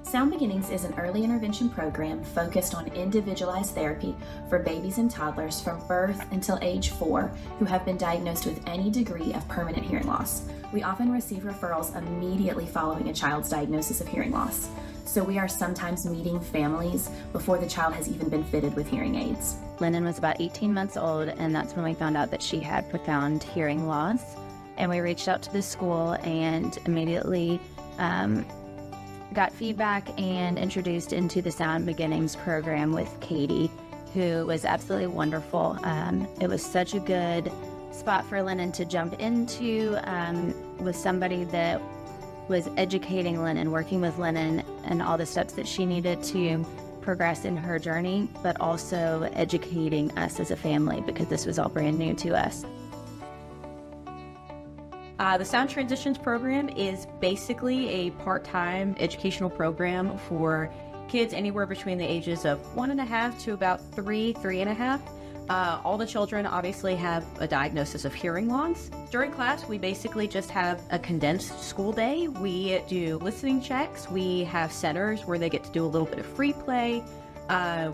Sound Beginnings is an early intervention program focused on individualized therapy for babies and toddlers from birth until age 4 who have been diagnosed with any degree of permanent hearing loss. We often receive referrals immediately following a child's diagnosis of hearing loss, so we are sometimes meeting families before the child has even been fitted with hearing aids. Lennon was about 18 months old, and that's when we found out that she had profound hearing loss. And we reached out to the school and immediately got feedback and introduced into the Sound Beginnings program with Katie, who was absolutely wonderful. It was such a good spot for Lennon to jump into with somebody that was educating Lennon, working with Lennon and all the steps that she needed to progress in her journey, but also educating us as a family because this was all brand new to us. The Sound Transitions program is basically a part-time educational program for kids anywhere between the ages of 1.5 to about 3.5. All the children obviously have a diagnosis of hearing loss. During class, we basically just have a condensed school day. We do listening checks. We have centers where they get to do a little bit of free play.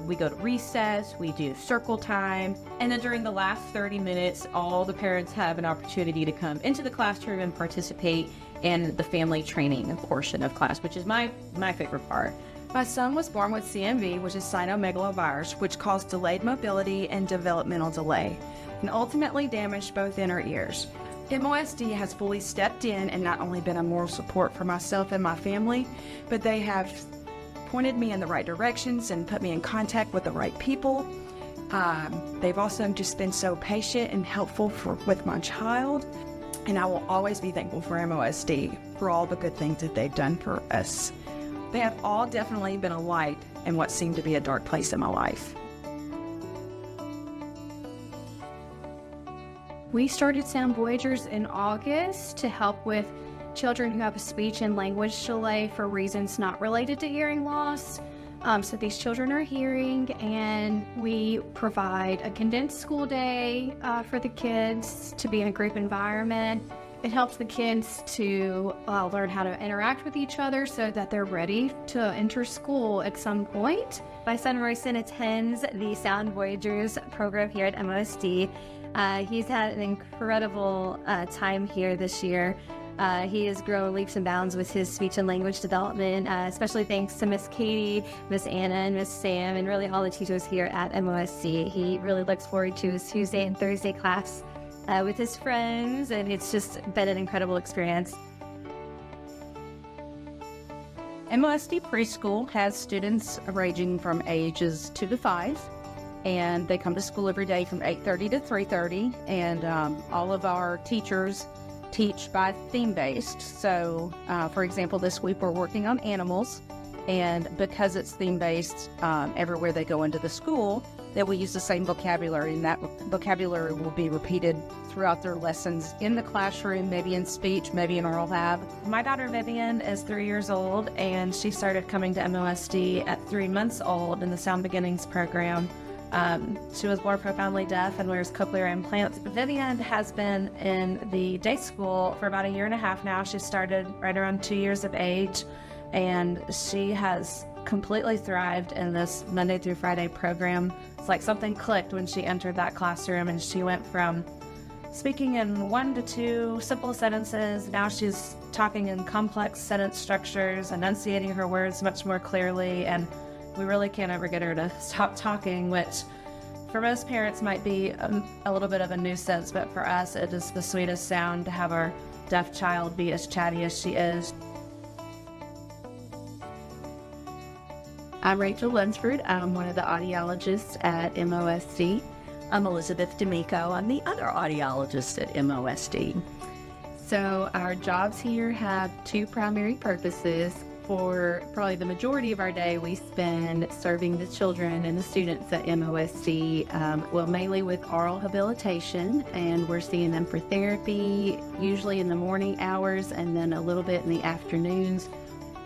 We go to recess, we do circle time, and then during the last 30 minutes, all the parents have an opportunity to come into the classroom and participate in the family training portion of class, which is my favorite part. My son was born with CMV, which is cytomegalovirus, which caused delayed mobility and developmental delay, and ultimately damaged both inner ears. MOSD has fully stepped in and not only been a moral support for myself and my family, but they have pointed me in the right directions and put me in contact with the right people. They've also just been so patient and helpful with my child, and I will always be thankful for MOSD for all the good things that they've done for us. They have all definitely been a light in what seemed to be a dark place in my life. We started Sound Voyagers in August to help with children who have a speech and language delay for reasons not related to hearing loss. So these children are hearing, and we provide a condensed school day for the kids to be in a group environment. It helps the kids to learn how to interact with each other so that they're ready to enter school at some point. My son Royson attends the Sound Voyagers program here at MOSD. He's had an incredible time here this year. He has grown leaps and bounds with his speech and language development, especially thanks to Miss Katie, Miss Anna, and Miss Sam, and really all the teachers here at MOSD. He really looks forward to his Tuesday and Thursday class with his friends, and it's just been an incredible experience. MOSD Preschool has students ranging from ages 2 to 5, and they come to school every day from 8:30 to 3:30, and all of our teachers teach by theme-based. So, for example, this week we're working on animals, and because it's theme-based, everywhere they go into the school, that we use the same vocabulary, and that vocabulary will be repeated throughout their lessons in the classroom, maybe in speech, maybe in oral lab. My daughter Vivian is 3 years old, and she started coming to MOSD at 3 months old in the Sound Beginnings program. She was born profoundly deaf and wears cochlear implants. Vivian has been in the day school for about 1.5 years now. She started right around 2 years of age, and she has completely thrived in this Monday through Friday program. It's like something clicked when she entered that classroom, and she went from speaking in 1 to 2 simple sentences. Now she's talking in complex sentence structures, enunciating her words much more clearly, and we really can't ever get her to stop talking, which for most parents might be a little bit of a nuisance, but for us it is the sweetest sound to have our deaf child be as chatty as she is. I'm Rachel Lunsford. I'm one of the audiologists at MOSD. I'm Elizabeth D'Amico. I'm the other audiologist at MOSD. So our jobs here have 2 primary purposes. For probably the majority of our day, we spend serving the children and the students at MOSD, mainly with oral habilitation, and we're seeing them for therapy, usually in the morning hours and then a little bit in the afternoons.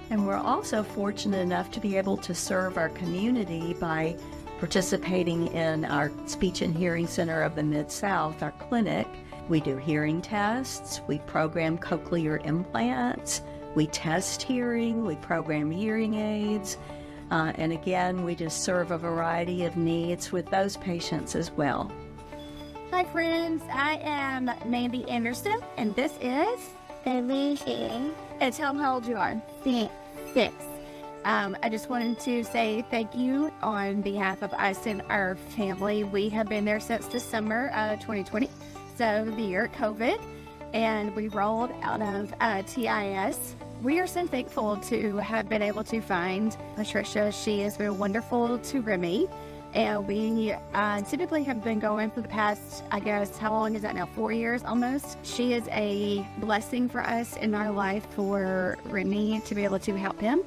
And we're also fortunate enough to be able to serve our community by participating in our Speech and Hearing Center of the Mid-South, our clinic. We do hearing tests, we program cochlear implants, We test hearing, we program hearing aids, and again, we just serve a variety of needs with those patients as well. Hi friends, I am Mandy Anderson, and this is Alicia. And tell them how old you are. Six. I just wanted to say thank you on behalf of us and our family. We have been there since the summer of 2020, so the year of COVID, and we rolled out of TIS. We are so thankful to have been able to find Patricia. She has been wonderful to Remy, and we typically have been going for the past, I guess, how long is that now? 4 years almost. She is a blessing for us in our life, for Remy to be able to help him.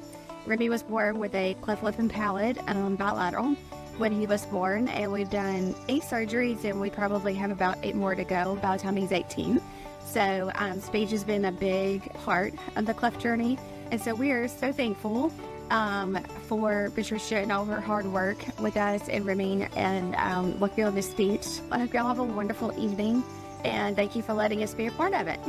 Remy was born with a cleft lip and palate, bilateral, when he was born, and we've done 8 surgeries, and we probably have about 8 more to go by the time he's 18. So speech has been a big part of the cleft journey, and so we are so thankful for Patricia and all her hard work with us and Remy and working on this speech. I hope y'all have a wonderful evening, and thank you for letting us be a part of it.